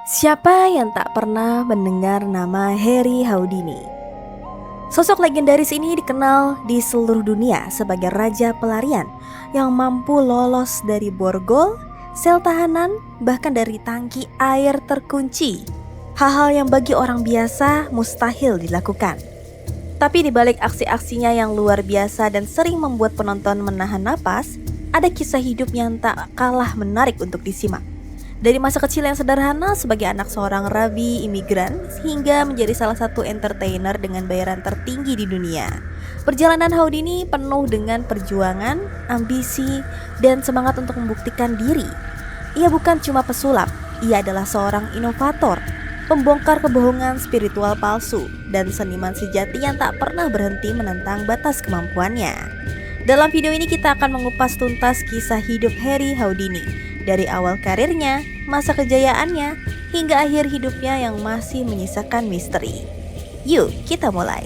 Siapa yang tak pernah mendengar nama Harry Houdini? Sosok legendaris ini dikenal di seluruh dunia sebagai raja pelarian yang mampu lolos dari borgol, sel tahanan, bahkan dari tangki air terkunci. Hal-hal yang bagi orang biasa mustahil dilakukan. Tapi di balik aksi-aksinya yang luar biasa dan sering membuat penonton menahan napas, ada kisah hidup yang tak kalah menarik untuk disimak. Dari masa kecil yang sederhana sebagai anak seorang rabi imigran hingga menjadi salah satu entertainer dengan bayaran tertinggi di dunia. Perjalanan Houdini penuh dengan perjuangan, ambisi, dan semangat untuk membuktikan diri. Ia bukan cuma pesulap, ia adalah seorang inovator, pembongkar kebohongan spiritual palsu, dan seniman sejati yang tak pernah berhenti menentang batas kemampuannya. Dalam video ini kita akan mengupas tuntas kisah hidup Harry Houdini. Dari awal karirnya, masa kejayaannya, hingga akhir hidupnya yang masih menyisakan misteri. Yuk, kita mulai.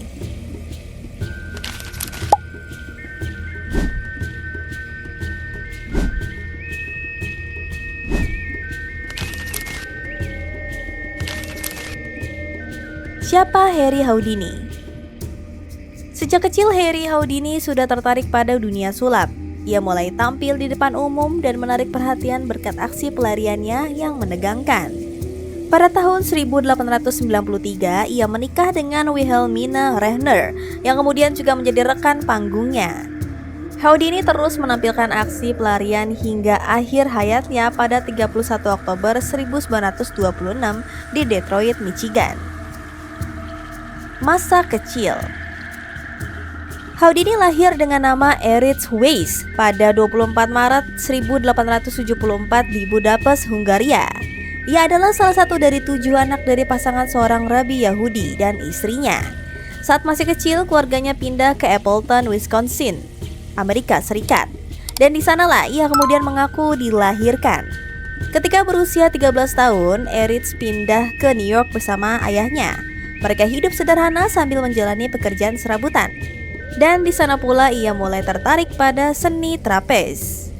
Siapa Harry Houdini? Sejak kecil Harry Houdini sudah tertarik pada dunia sulap. Ia mulai tampil di depan umum dan menarik perhatian berkat aksi pelariannya yang menegangkan. Pada tahun 1893, ia menikah dengan Wilhelmina Rehner, yang kemudian juga menjadi rekan panggungnya. Houdini terus menampilkan aksi pelarian hingga akhir hayatnya pada 31 Oktober 1926 di Detroit, Michigan. Masa kecil. Houdini lahir dengan nama Erich Weiss pada 24 Maret 1874 di Budapest, Hungaria. Ia adalah salah satu dari 7 anak dari pasangan seorang rabi Yahudi dan istrinya. Saat masih kecil, keluarganya pindah ke Appleton, Wisconsin, Amerika Serikat. Dan di sanalah ia kemudian mengaku dilahirkan. Ketika berusia 13 tahun, Erich pindah ke New York bersama ayahnya. Mereka hidup sederhana sambil menjalani pekerjaan serabutan. Dan di sana pula ia mulai tertarik pada seni trapez.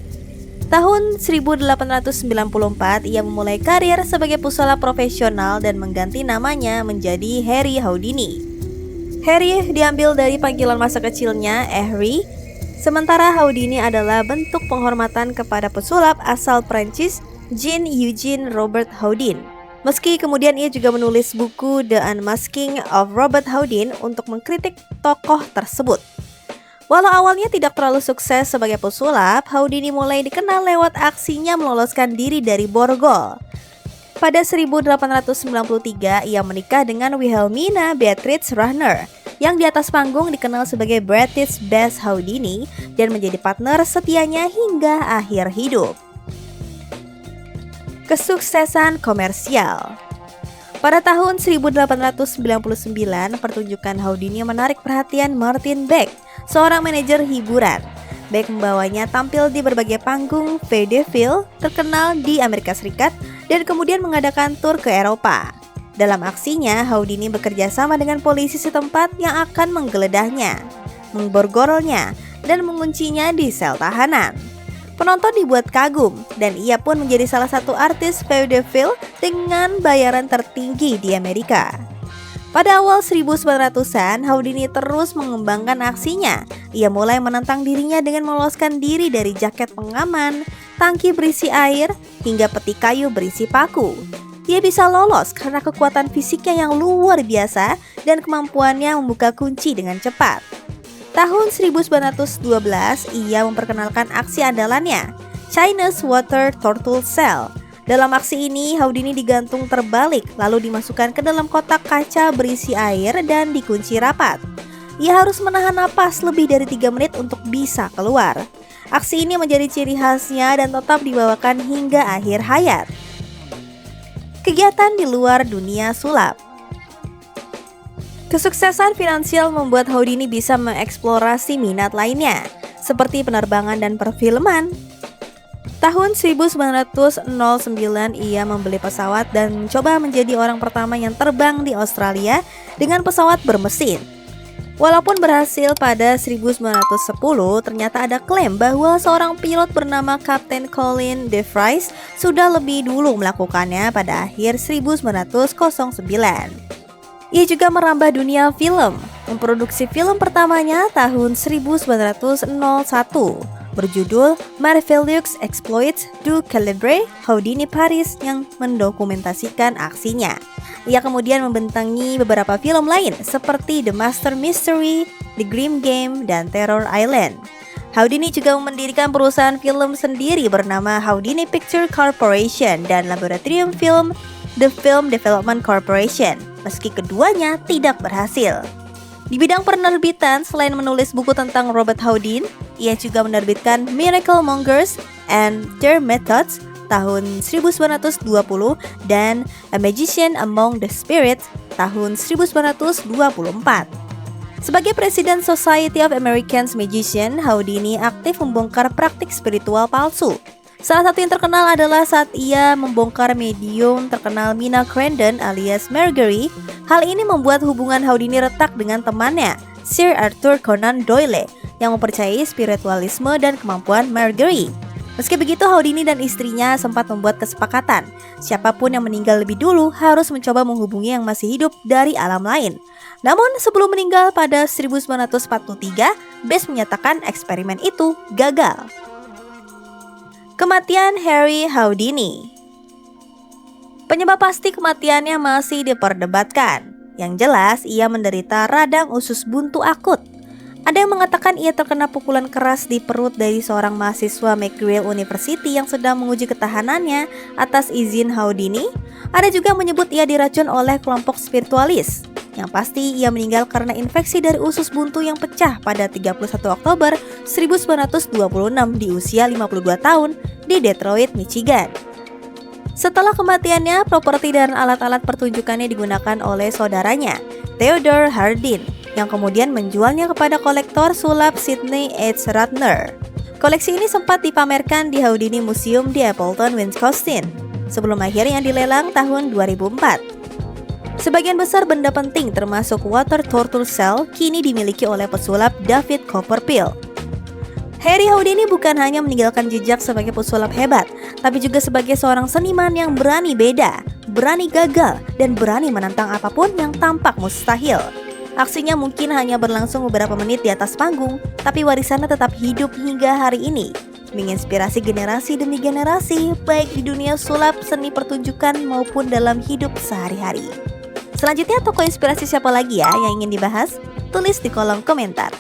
Tahun 1894 ia memulai karir sebagai pesulap profesional dan mengganti namanya menjadi Harry Houdini. Harry diambil dari panggilan masa kecilnya Harry, sementara Houdini adalah bentuk penghormatan kepada pesulap asal Prancis Jean Eugene Robert Houdin. Meski kemudian ia juga menulis buku The Unmasking of Robert Houdin untuk mengkritik tokoh tersebut. Walau awalnya tidak terlalu sukses sebagai pesulap, Houdini mulai dikenal lewat aksinya meloloskan diri dari borgol. Pada 1893, ia menikah dengan Wilhelmina Beatrice Rehner, yang di atas panggung dikenal sebagai British Bess Houdini dan menjadi partner setianya hingga akhir hidup. Kesuksesan komersial. Pada tahun 1899, pertunjukan Houdini menarik perhatian Martin Beck, seorang manajer hiburan. Beck membawanya tampil di berbagai panggung vaudeville terkenal di Amerika Serikat dan kemudian mengadakan tur ke Eropa. Dalam aksinya, Houdini bekerja sama dengan polisi setempat yang akan menggeledahnya, memborgolnya, dan menguncinya di sel tahanan. Penonton dibuat kagum dan ia pun menjadi salah satu artis vaudeville dengan bayaran tertinggi di Amerika. Pada awal 1900-an, Houdini terus mengembangkan aksinya. Ia mulai menantang dirinya dengan meloloskan diri dari jaket pengaman, tangki berisi air, hingga peti kayu berisi paku. Ia bisa lolos karena kekuatan fisiknya yang luar biasa dan kemampuannya membuka kunci dengan cepat. Tahun 1912, ia memperkenalkan aksi andalannya, Chinese Water Turtle Shell. Dalam aksi ini, Houdini digantung terbalik, lalu dimasukkan ke dalam kotak kaca berisi air dan dikunci rapat. Ia harus menahan napas lebih dari 3 menit untuk bisa keluar. Aksi ini menjadi ciri khasnya dan tetap dibawakan hingga akhir hayat. Kegiatan di luar dunia sulap. Kesuksesan finansial membuat Houdini bisa mengeksplorasi minat lainnya, seperti penerbangan dan perfilman. Tahun 1909 ia membeli pesawat dan mencoba menjadi orang pertama yang terbang di Australia dengan pesawat bermesin. Walaupun berhasil pada 1910, ternyata ada klaim bahwa seorang pilot bernama Kapten Colin DeVries sudah lebih dulu melakukannya pada akhir 1909. Ia juga merambah dunia film, memproduksi film pertamanya tahun 1901 berjudul Marvelous Exploits du Calibre Houdini Paris yang mendokumentasikan aksinya. Ia kemudian membentangi beberapa film lain seperti The Master Mystery, The Grim Game, dan Terror Island. Houdini juga mendirikan perusahaan film sendiri bernama Houdini Picture Corporation dan laboratorium film The Film Development Corporation, meski keduanya tidak berhasil. Di bidang penerbitan, selain menulis buku tentang Robert Houdin, ia juga menerbitkan Miracle Mongers and Their Methods tahun 1920 dan A Magician Among the Spirits tahun 1924. Sebagai Presiden Society of American Magicians, Houdini aktif membongkar praktik spiritual palsu. Salah satu yang terkenal adalah saat ia membongkar medium terkenal Mina Crandon alias Margery. Hal ini membuat hubungan Houdini retak dengan temannya, Sir Arthur Conan Doyle, yang mempercayai spiritualisme dan kemampuan Margery. Meski begitu, Houdini dan istrinya sempat membuat kesepakatan. Siapapun yang meninggal lebih dulu harus mencoba menghubungi yang masih hidup dari alam lain. Namun sebelum meninggal pada 1943, Bess menyatakan eksperimen itu gagal. Kematian Harry Houdini. Penyebab pasti kematiannya masih diperdebatkan. Yang jelas, ia menderita radang usus buntu akut. Ada yang mengatakan ia terkena pukulan keras di perut dari seorang mahasiswa McGill University yang sedang menguji ketahanannya atas izin Houdini. Ada juga yang menyebut ia diracun oleh kelompok spiritualis. Yang pasti ia meninggal karena infeksi dari usus buntu yang pecah pada 31 Oktober 1926 di usia 52 tahun di Detroit, Michigan. Setelah kematiannya, properti dan alat-alat pertunjukannya digunakan oleh saudaranya, Theodore Hardin, yang kemudian menjualnya kepada kolektor sulap Sidney H. Ratner. Koleksi ini sempat dipamerkan di Houdini Museum di Appleton, Wisconsin, sebelum akhirnya dilelang tahun 2004. Sebagian besar benda penting termasuk water turtle shell kini dimiliki oleh pesulap David Copperfield. Harry Houdini bukan hanya meninggalkan jejak sebagai pesulap hebat, tapi juga sebagai seorang seniman yang berani beda, berani gagal, dan berani menantang apapun yang tampak mustahil. Aksinya mungkin hanya berlangsung beberapa menit di atas panggung, tapi warisannya tetap hidup hingga hari ini, menginspirasi generasi demi generasi, baik di dunia sulap, seni pertunjukan, maupun dalam hidup sehari-hari. Selanjutnya, tokoh inspirasi siapa lagi ya yang ingin dibahas? Tulis di kolom komentar.